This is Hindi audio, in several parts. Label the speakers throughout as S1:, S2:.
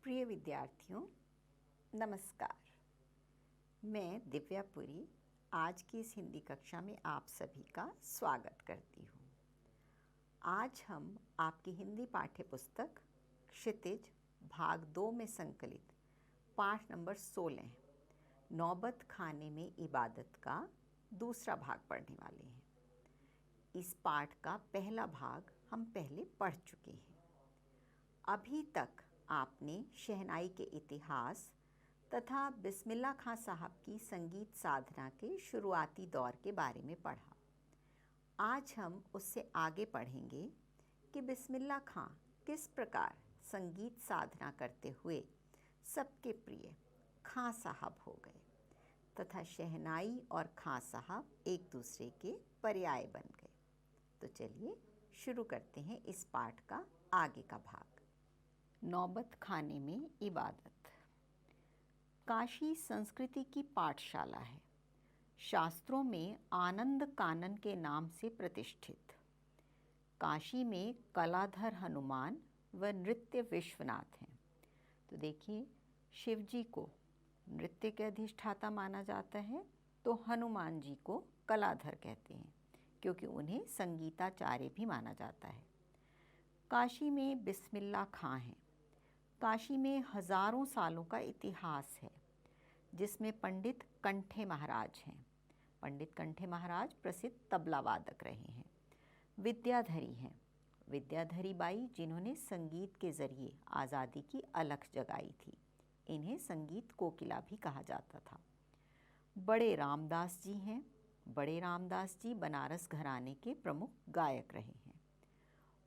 S1: प्रिय विद्यार्थियों, नमस्कार। मैं दिव्या पुरी आज की इस हिंदी कक्षा में आप सभी का स्वागत करती हूँ। आज हम आपकी हिंदी पाठ्य पुस्तक क्षितिज भाग 2 में संकलित पाठ नंबर 16 नौबत खाने में इबादत का दूसरा भाग पढ़ने वाले हैं। इस पाठ का पहला भाग हम पहले पढ़ चुके हैं। अभी तक आपने शहनाई के इतिहास तथा बिस्मिल्लाह खां साहब की संगीत साधना के शुरुआती दौर के बारे में पढ़ा। आज हम उससे आगे पढ़ेंगे कि बिस्मिल्लाह खां किस प्रकार संगीत साधना करते हुए सबके प्रिय खां साहब हो गए तथा शहनाई और खां साहब एक दूसरे के पर्याय बन गए। तो चलिए शुरू करते हैं इस पाठ का आगे का भाग। नौबत खाने में इबादत। काशी संस्कृति की पाठशाला है। शास्त्रों में आनंद कानन के नाम से प्रतिष्ठित। काशी में कलाधर हनुमान व नृत्य विश्वनाथ हैं। तो देखिए, शिव जी को नृत्य के अधिष्ठाता माना जाता है तो हनुमान जी को कलाधर कहते हैं, क्योंकि उन्हें संगीताचार्य भी माना जाता है। काशी में बिस्मिल्लाह खां हैं। काशी में हजारों सालों का इतिहास है, जिसमें पंडित कंठे महाराज हैं। पंडित कंठे महाराज प्रसिद्ध तबला वादक रहे हैं। विद्याधरी हैं। विद्याधरी बाई, जिन्होंने संगीत के जरिए आज़ादी की अलख जगाई थी। इन्हें संगीत कोकिला भी कहा जाता था। बड़े रामदास जी हैं। बड़े रामदास जी बनारस घराने के प्रमुख गायक रहे हैं।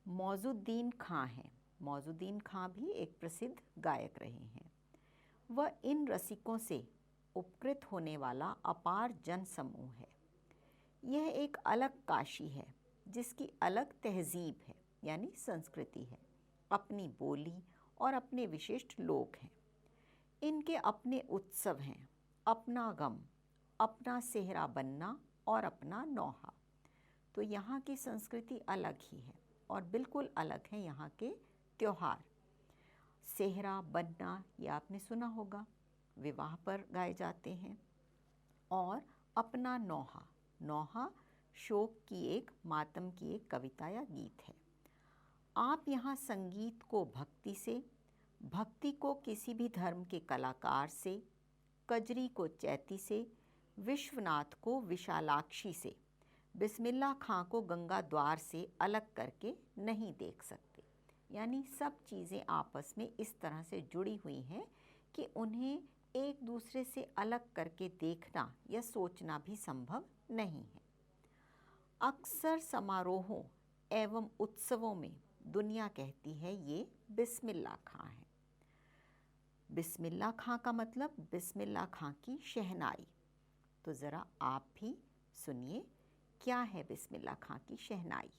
S1: मौजुद्दीन खां हैं। मौजुद्दीन खां भी एक प्रसिद्ध गायक रहे हैं। वह इन रसिकों से उपकृत होने वाला अपार जन समूह है। यह एक अलग काशी है, जिसकी अलग तहजीब है, यानी संस्कृति है, अपनी बोली और अपने विशिष्ट लोग हैं। इनके अपने उत्सव हैं, अपना गम, अपना सेहरा बनना और अपना नौहा। तो यहाँ की संस्कृति अलग ही है और बिल्कुल अलग है यहाँ के त्योहार। सेहरा बनना, ये आपने सुना होगा, विवाह पर गाए जाते हैं। और अपना नौहा, नौहा शोक की एक, मातम की एक कविता या गीत है। आप यहाँ संगीत को भक्ति से, भक्ति को किसी भी धर्म के कलाकार से, कजरी को चैती से, विश्वनाथ को विशालाक्षी से, बिस्मिल्लाह खां को गंगा द्वार से अलग करके नहीं देख सकते। यानी सब चीज़ें आपस में इस तरह से जुड़ी हुई हैं कि उन्हें एक दूसरे से अलग करके देखना या सोचना भी संभव नहीं है। अक्सर समारोहों एवं उत्सवों में दुनिया कहती है ये बिस्मिल्लाह खां है। बिस्मिल्लाह खां का मतलब बिस्मिल्लाह खां की शहनाई। तो ज़रा आप भी सुनिए, क्या है बिस्मिल्लाह खां की शहनाई।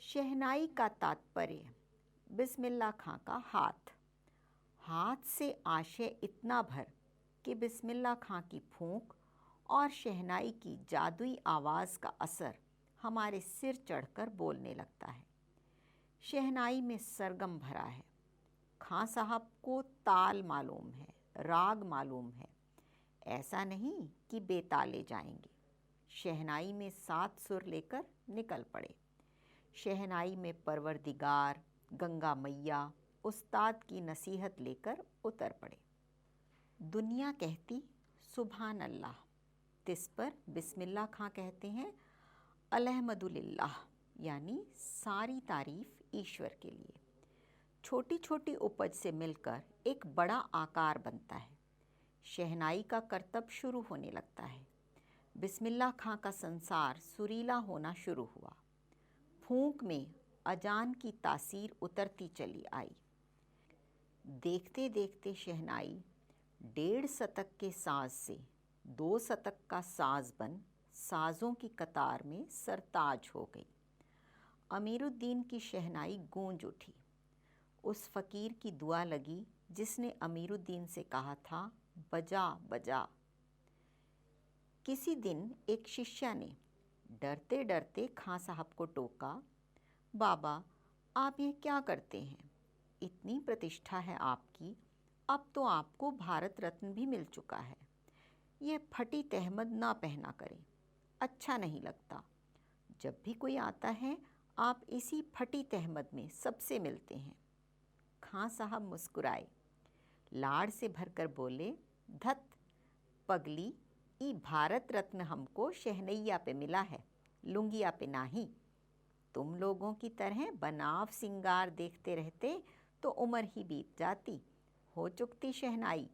S1: शहनाई का तात्पर्य बिस्मिल्लाह खां का हाथ। हाथ से आशय इतना भर कि बिस्मिल्लाह खां की फूंक और शहनाई की जादुई आवाज़ का असर हमारे सिर चढ़कर बोलने लगता है। शहनाई में सरगम भरा है। खां साहब को ताल मालूम है, राग मालूम है। ऐसा नहीं कि बेताले जाएंगे। शहनाई में 7 सुर लेकर निकल पड़े। शहनाई में परवरदिगार, गंगा मैया, उस्ताद की नसीहत लेकर उतर पड़े। दुनिया कहती सुभान अल्लाह, तिस पर बिस्मिल्लाह खां कहते हैं अलहमदुलिल्लाह, यानी सारी तारीफ ईश्वर के लिए। छोटी छोटी उपज से मिलकर एक बड़ा आकार बनता है। शहनाई का करतब शुरू होने लगता है। बिस्मिल्लाह खां का संसार सुरीला होना शुरू हुआ। फूंक में अजान की तासीर उतरती चली आई। देखते देखते शहनाई 1.5 शतक के साज से 2 शतक का साज बन साजों की कतार में सरताज हो गई। अमीरुद्दीन की शहनाई गूंज उठी। उस फ़कीर की दुआ लगी जिसने अमीरुद्दीन से कहा था, बजा बजा। किसी दिन एक शिष्या ने डरते डरते खां साहब को टोका, बाबा आप ये क्या करते हैं? इतनी प्रतिष्ठा है आपकी, अब तो आपको भारत रत्न भी मिल चुका है। ये फटी तहमद ना पहना करें, अच्छा नहीं लगता। जब भी कोई आता है आप इसी फटी तहमद में सबसे मिलते हैं। खां साहब मुस्कुराए, लाड़ से भरकर बोले, धत पगली, ई भारत रत्न हमको शहनैया पे मिला है, लुंगिया पे नहीं। तुम लोगों की तरह बनाव सिंगार देखते रहते तो उम्र ही बीत जाती, हो चुकती शहनाई,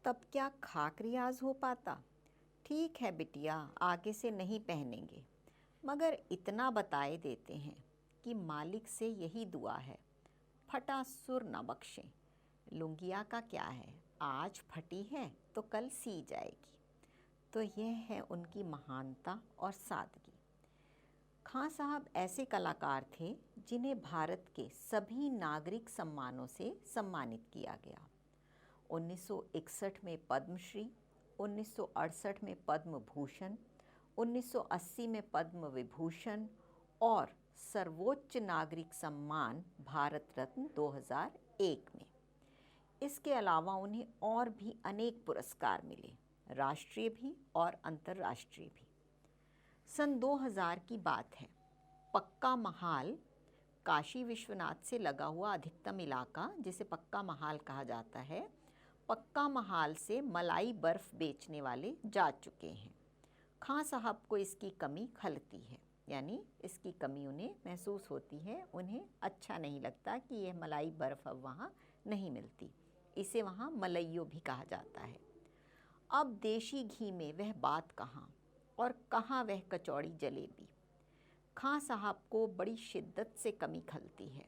S1: तब क्या खाक रियाज हो पाता। ठीक है बिटिया, आगे से नहीं पहनेंगे, मगर इतना बताए देते हैं कि मालिक से यही दुआ है, फटा सुर न बख्शें। लुंगिया का क्या है, आज फटी है तो कल सी जाएगी। तो यह है उनकी महानता और सादगी। खां साहब ऐसे कलाकार थे जिन्हें भारत के सभी नागरिक सम्मानों से सम्मानित किया गया। 1961 में पद्मश्री, 1968 में पद्म भूषण, 1980 में पद्म विभूषण और सर्वोच्च नागरिक सम्मान भारत रत्न 2001 में। इसके अलावा उन्हें और भी अनेक पुरस्कार मिले, राष्ट्रीय भी और अंतर्राष्ट्रीय भी। सन 2000 की बात है। पक्का महाल, काशी विश्वनाथ से लगा हुआ अधिकतम इलाका जिसे पक्का महाल कहा जाता है, पक्का महाल से मलाई बर्फ़ बेचने वाले जा चुके हैं। खां साहब को इसकी कमी खलती है, यानी इसकी कमी उन्हें महसूस होती है। उन्हें अच्छा नहीं लगता कि यह मलाई बर्फ़ अब वहाँ नहीं मिलती। इसे वहाँ मलइयो भी कहा जाता है। अब देशी घी में वह बात कहाँ, और कहाँ वह कचौड़ी जलेबी। खां साहब को बड़ी शिद्दत से कमी खलती है।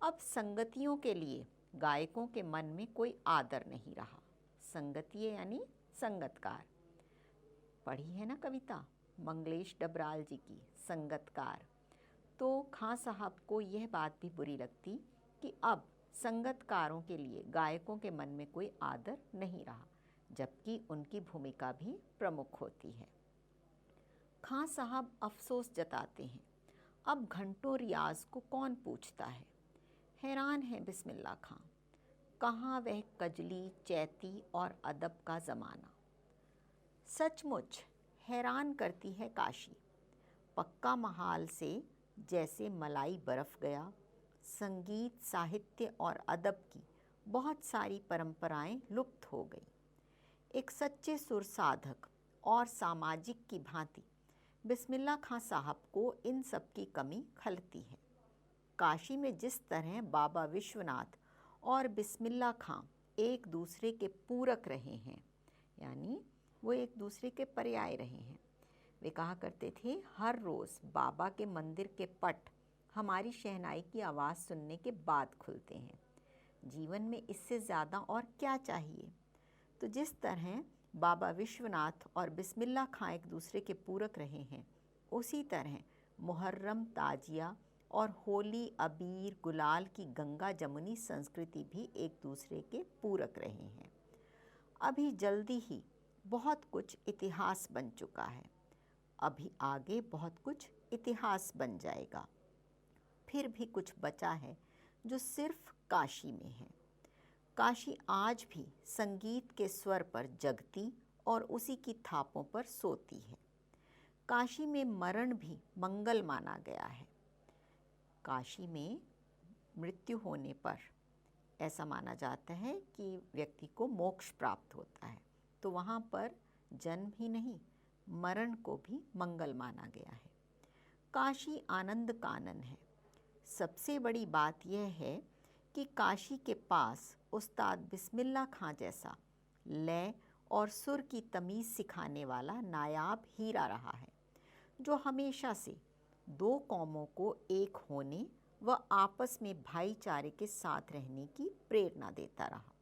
S1: अब संगतियों के लिए गायकों के मन में कोई आदर नहीं रहा। संगतिये यानी संगतकार। पढ़ी है ना कविता मंगलेश डबराल जी की, संगतकार। तो खां साहब को यह बात भी बुरी लगती कि अब संगतकारों के लिए गायकों के मन में कोई आदर नहीं रहा, जबकि उनकी भूमिका भी प्रमुख होती है। खां साहब अफसोस जताते हैं, अब घंटों रियाज को कौन पूछता है। हैरान है बिस्मिल्लाह खां, कहाँ वह कजली, चैती और अदब का ज़माना। सचमुच हैरान करती है काशी। पक्का महाल से जैसे मलाई बरफ गया, संगीत, साहित्य और अदब की बहुत सारी परंपराएं लुप्त हो गई। एक सच्चे सुर साधक और सामाजिक की भांति बिस्मिल्लाह खां साहब को इन सब की कमी खलती है। काशी में जिस तरह बाबा विश्वनाथ और बिस्मिल्लाह खां एक दूसरे के पूरक रहे हैं, यानी वो एक दूसरे के पर्याय रहे हैं। वे कहा करते थे, हर रोज़ बाबा के मंदिर के पट हमारी शहनाई की आवाज़ सुनने के बाद खुलते हैं। जीवन में इससे ज़्यादा और क्या चाहिए। तो जिस तरह बाबा विश्वनाथ और बिस्मिल्लाह खां एक दूसरे के पूरक रहे हैं, उसी तरह मुहर्रम, ताजिया और होली, अबीर, गुलाल की गंगा जमुनी संस्कृति भी एक दूसरे के पूरक रहे हैं। अभी जल्दी ही बहुत कुछ इतिहास बन चुका है, अभी आगे बहुत कुछ इतिहास बन जाएगा। फिर भी कुछ बचा है जो सिर्फ काशी में है। काशी आज भी संगीत के स्वर पर जगती और उसी की थापों पर सोती है। काशी में मरण भी मंगल माना गया है। काशी में मृत्यु होने पर ऐसा माना जाता है कि व्यक्ति को मोक्ष प्राप्त होता है, तो वहाँ पर जन्म ही नहीं, मरण को भी मंगल माना गया है। काशी आनंद कानन है। सबसे बड़ी बात यह है कि काशी के पास उस्ताद बिस्मिल्लाह खां जैसा लय और सुर की तमीज़ सिखाने वाला नायाब हीरा रहा है, जो हमेशा से दो कौमों को एक होने व आपस में भाईचारे के साथ रहने की प्रेरणा देता रहा।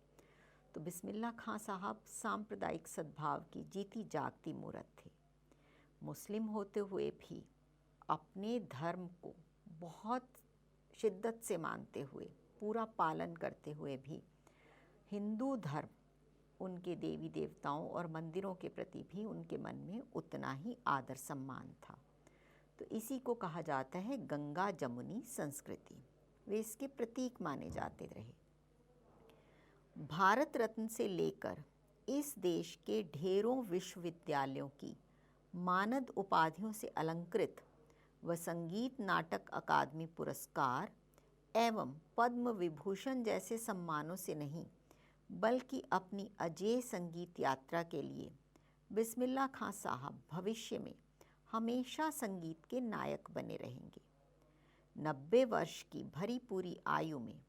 S1: तो बिस्मिल्लाह खां साहब सांप्रदायिक सद्भाव की जीती जागती मूर्त थे। मुस्लिम होते हुए भी अपने धर्म को बहुत शिद्दत से मानते हुए, पूरा पालन करते हुए भी हिंदू धर्म, उनके देवी देवताओं और मंदिरों के प्रति भी उनके मन में उतना ही आदर सम्मान था। तो इसी को कहा जाता है गंगा जमुनी संस्कृति। वे इसके प्रतीक माने जाते रहे। भारत रत्न से लेकर इस देश के ढेरों विश्वविद्यालयों की मानद उपाधियों से अलंकृत व संगीत नाटक अकादमी पुरस्कार एवं पद्म विभूषण जैसे सम्मानों से नहीं, बल्कि अपनी अजेय संगीत यात्रा के लिए बिस्मिल्लाह खां साहब भविष्य में हमेशा संगीत के नायक बने रहेंगे। 90 वर्ष की भरी पूरी आयु में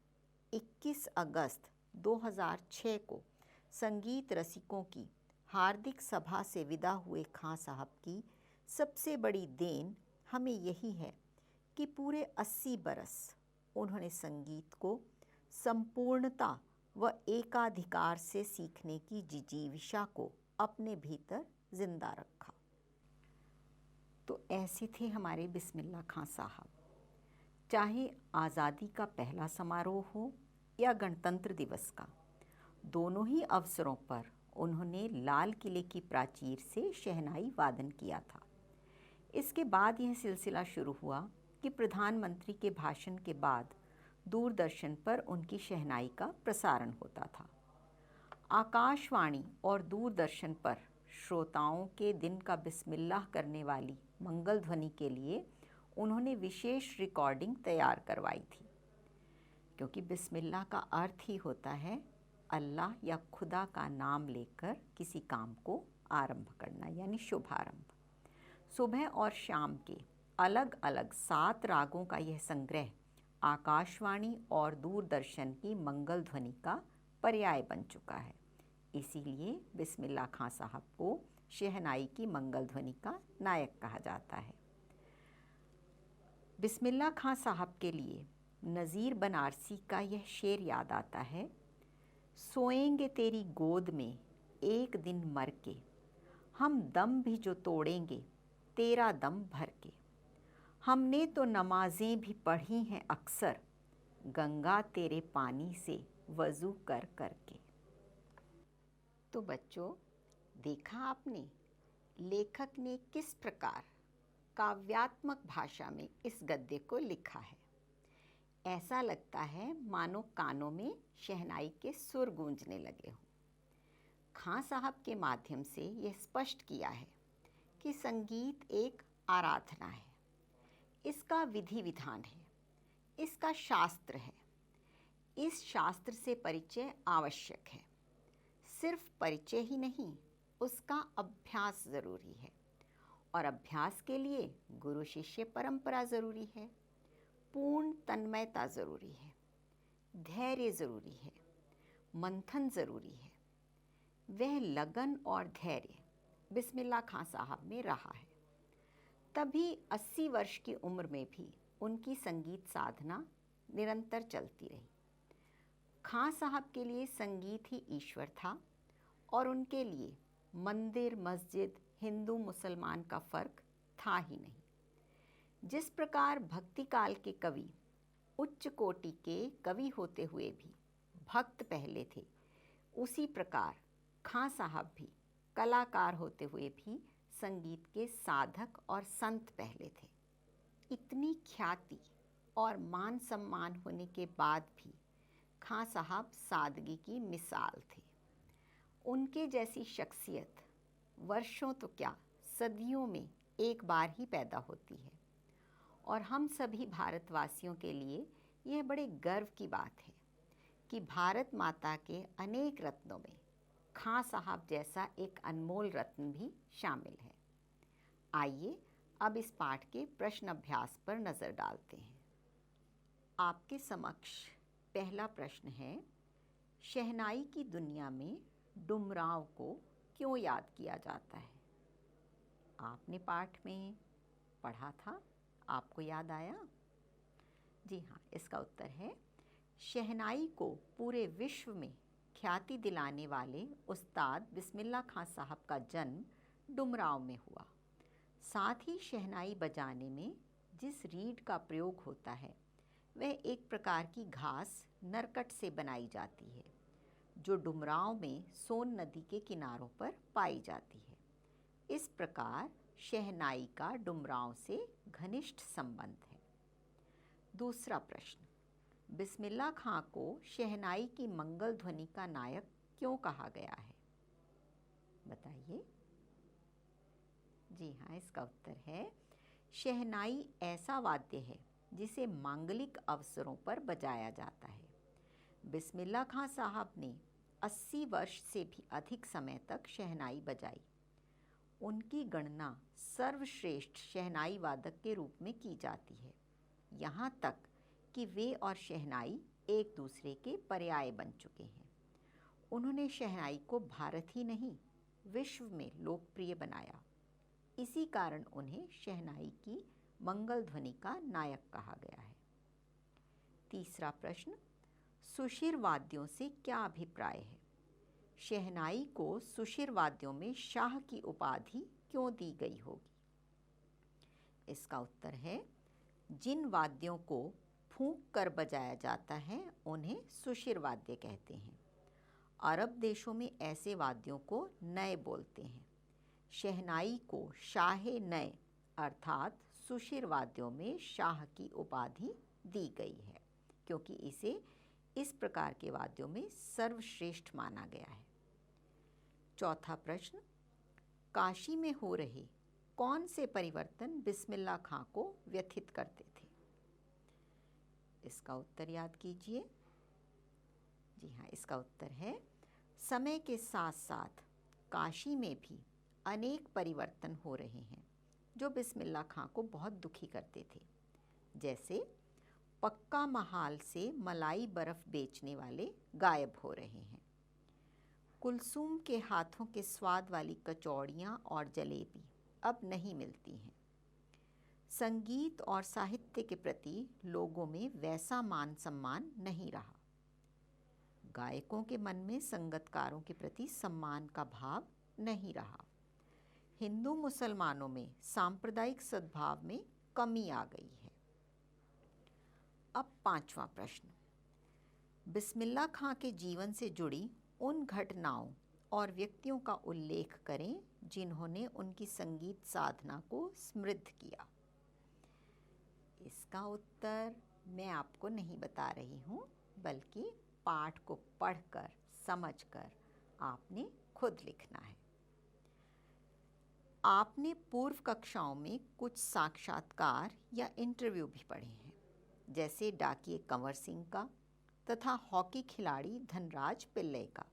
S1: 21 अगस्त 2006 को संगीत रसिकों की हार्दिक सभा से विदा हुए खां साहब की सबसे बड़ी देन हमें यही है कि पूरे 80 बरस उन्होंने संगीत को संपूर्णता व एकाधिकार से सीखने की जिजीविषा को अपने भीतर जिंदा रखा। तो ऐसे थे हमारे बिस्मिल्लाह खां साहब। चाहे आज़ादी का पहला समारोह हो या गणतंत्र दिवस का, दोनों ही अवसरों पर उन्होंने लाल किले की प्राचीर से शहनाई वादन किया था। इसके बाद यह सिलसिला शुरू हुआ कि प्रधानमंत्री के भाषण के बाद दूरदर्शन पर उनकी शहनाई का प्रसारण होता था। आकाशवाणी और दूरदर्शन पर श्रोताओं के दिन का बिस्मिल्लाह करने वाली मंगल ध्वनि के लिए उन्होंने विशेष रिकॉर्डिंग तैयार करवाई थी, क्योंकि बिस्मिल्लाह का अर्थ ही होता है अल्लाह या खुदा का नाम लेकर किसी काम को आरंभ करना, यानी शुभारंभ। सुबह और शाम के अलग अलग 7 रागों का यह संग्रह आकाशवाणी और दूरदर्शन की मंगल ध्वनि का पर्याय बन चुका है। इसीलिए बिस्मिल्लाह खां साहब को शहनाई की मंगल ध्वनि का नायक कहा जाता है। बिस्मिल्लाह खां साहब के लिए नज़ीर बनारसी का यह शेर याद आता है, सोएंगे तेरी गोद में एक दिन मर के, हम दम भी जो तोड़ेंगे तेरा दम भर के, हमने तो नमाजें भी पढ़ी हैं अक्सर, गंगा तेरे पानी से वज़ू कर कर के। तो बच्चों, देखा आपने लेखक ने किस प्रकार काव्यात्मक भाषा में इस गद्य को लिखा है। ऐसा लगता है मानो कानों में शहनाई के सुर गूंजने लगे हों। खां साहब के माध्यम से यह स्पष्ट किया है कि संगीत एक आराधना है, इसका विधि विधान है, इसका शास्त्र है। इस शास्त्र से परिचय आवश्यक है। सिर्फ परिचय ही नहीं, उसका अभ्यास ज़रूरी है, और अभ्यास के लिए गुरु शिष्य परंपरा ज़रूरी है, पूर्ण तन्मयता ज़रूरी है, धैर्य ज़रूरी है, मंथन ज़रूरी है। वह लगन और धैर्य बिस्मिल्लाह खां साहब में रहा है। तभी 80 वर्ष की उम्र में भी उनकी संगीत साधना निरंतर चलती रही। खां साहब के लिए संगीत ही ईश्वर था, और उनके लिए मंदिर मस्जिद हिंदू मुसलमान का फ़र्क था ही नहीं। जिस प्रकार भक्ति काल के कवि उच्च कोटि के कवि होते हुए भी भक्त पहले थे, उसी प्रकार खां साहब भी कलाकार होते हुए भी संगीत के साधक और संत पहले थे। इतनी ख्याति और मान सम्मान होने के बाद भी खां साहब सादगी की मिसाल थे। उनके जैसी शख्सियत वर्षों तो क्या, सदियों में एक बार ही पैदा होती है, और हम सभी भारतवासियों के लिए यह बड़े गर्व की बात है कि भारत माता के अनेक रत्नों में खां साहब जैसा एक अनमोल रत्न भी शामिल है। आइए अब इस पाठ के प्रश्न अभ्यास पर नज़र डालते हैं। आपके समक्ष पहला प्रश्न है, शहनाई की दुनिया में डुमरांव को क्यों याद किया जाता है? आपने पाठ में पढ़ा था, आपको याद आया? जी हाँ, इसका उत्तर है शहनाई को पूरे विश्व में ख्याति दिलाने वाले उस्ताद बिस्मिल्लाह खां साहब का जन्म डुमरांव में हुआ। साथ ही शहनाई बजाने में जिस रीड का प्रयोग होता है वह एक प्रकार की घास नरकट से बनाई जाती है जो डुमरांव में सोन नदी के किनारों पर पाई जाती है। इस प्रकार शहनाई का डुमरांव से घनिष्ठ संबंध है। दूसरा प्रश्न, बिस्मिल्लाह खां को शहनाई की मंगल ध्वनि का नायक क्यों कहा गया है? बताइए। जी हाँ, इसका उत्तर है शहनाई ऐसा वाद्य है जिसे मांगलिक अवसरों पर बजाया जाता है। बिस्मिल्लाह खां साहब ने 80 वर्ष से भी अधिक समय तक शहनाई बजाई। उनकी गणना सर्वश्रेष्ठ शहनाई वादक के रूप में की जाती है, यहाँ तक कि वे और शहनाई एक दूसरे के पर्याय बन चुके हैं। उन्होंने शहनाई को भारत ही नहीं विश्व में लोकप्रिय बनाया। इसी कारण उन्हें शहनाई की मंगल ध्वनि का नायक कहा गया है। तीसरा प्रश्न, सुशिर वाद्यों से क्या अभिप्राय है? शहनाई को सुशिर वाद्यों में शाह की उपाधि क्यों दी गई होगी? इसका उत्तर है जिन वाद्यों को फूंक कर बजाया जाता है उन्हें सुशिर वाद्य कहते हैं। अरब देशों में ऐसे वाद्यों को नए बोलते हैं। शहनाई को शाहे नए अर्थात सुशिर वाद्यों में शाह की उपाधि दी गई है क्योंकि इसे इस प्रकार के वाद्यों में सर्वश्रेष्ठ माना गया है। चौथा प्रश्न, काशी में हो रहे कौन से परिवर्तन बिस्मिल्लाह खां को व्यथित करते थे? इसका उत्तर याद कीजिए। जी हाँ, इसका उत्तर है समय के साथ साथ काशी में भी अनेक परिवर्तन हो रहे हैं जो बिस्मिल्लाह खां को बहुत दुखी करते थे। जैसे पक्का महाल से मलाई बर्फ़ बेचने वाले गायब हो रहे हैं। कुलसूम के हाथों के स्वाद वाली कचौड़ियाँ और जलेबी अब नहीं मिलती हैं। संगीत और साहित्य के प्रति लोगों में वैसा मान सम्मान नहीं रहा। गायकों के मन में संगतकारों के प्रति सम्मान का भाव नहीं रहा। हिंदू मुसलमानों में सांप्रदायिक सद्भाव में कमी आ गई है। अब पांचवा प्रश्न, बिस्मिल्लाह खां के जीवन से जुड़ी उन घटनाओं और व्यक्तियों का उल्लेख करें जिन्होंने उनकी संगीत साधना को समृद्ध किया। इसका उत्तर मैं आपको नहीं बता रही हूँ, बल्कि पाठ को पढ़कर समझकर आपने खुद लिखना है। आपने पूर्व कक्षाओं में कुछ साक्षात्कार या इंटरव्यू भी पढ़े हैं, जैसे डाकिये कंवर सिंह का तथा हॉकी खिलाड़ी धनराज पिल्लई का।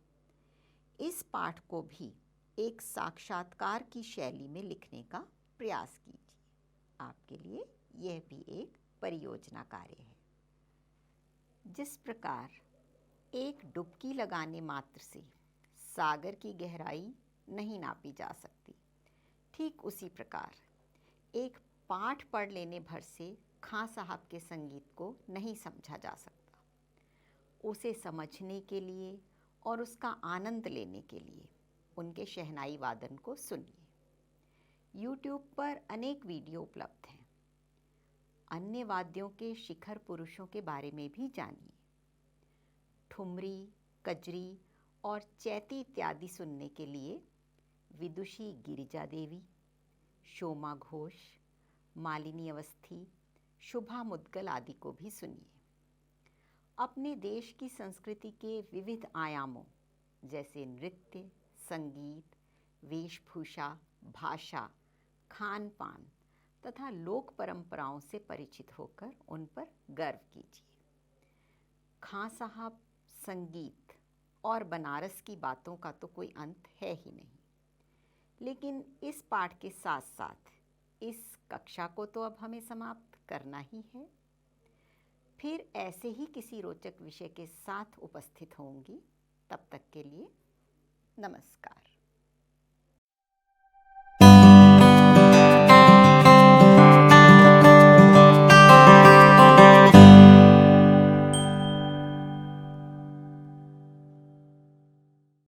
S1: इस पाठ को भी एक साक्षात्कार की शैली में लिखने का प्रयास कीजिए। आपके लिए यह भी एक परियोजना कार्य है। जिस प्रकार एक डुबकी लगाने मात्र से सागर की गहराई नहीं नापी जा सकती, ठीक उसी प्रकार एक पाठ पढ़ लेने भर से खां साहब के संगीत को नहीं समझा जा सकता। उसे समझने के लिए और उसका आनंद लेने के लिए उनके शहनाई वादन को सुनिए। YouTube पर अनेक वीडियो उपलब्ध हैं। अन्य वाद्यों के शिखर पुरुषों के बारे में भी जानिए। ठुमरी, कजरी और चैती इत्यादि सुनने के लिए विदुषी गिरिजा देवी, शोमा घोष, मालिनी अवस्थी, शुभा मुद्गल आदि को भी सुनिए। अपने देश की संस्कृति के विविध आयामों जैसे नृत्य, संगीत, वेशभूषा, भाषा, खान पान तथा लोक परंपराओं से परिचित होकर उन पर गर्व कीजिए। खां साहब, संगीत और बनारस की बातों का तो कोई अंत है ही नहीं, लेकिन इस पाठ के साथ साथ इस कक्षा को तो अब हमें समाप्त करना ही है। फिर ऐसे ही किसी रोचक विषय के साथ उपस्थित होंगी। तब तक के लिए नमस्कार।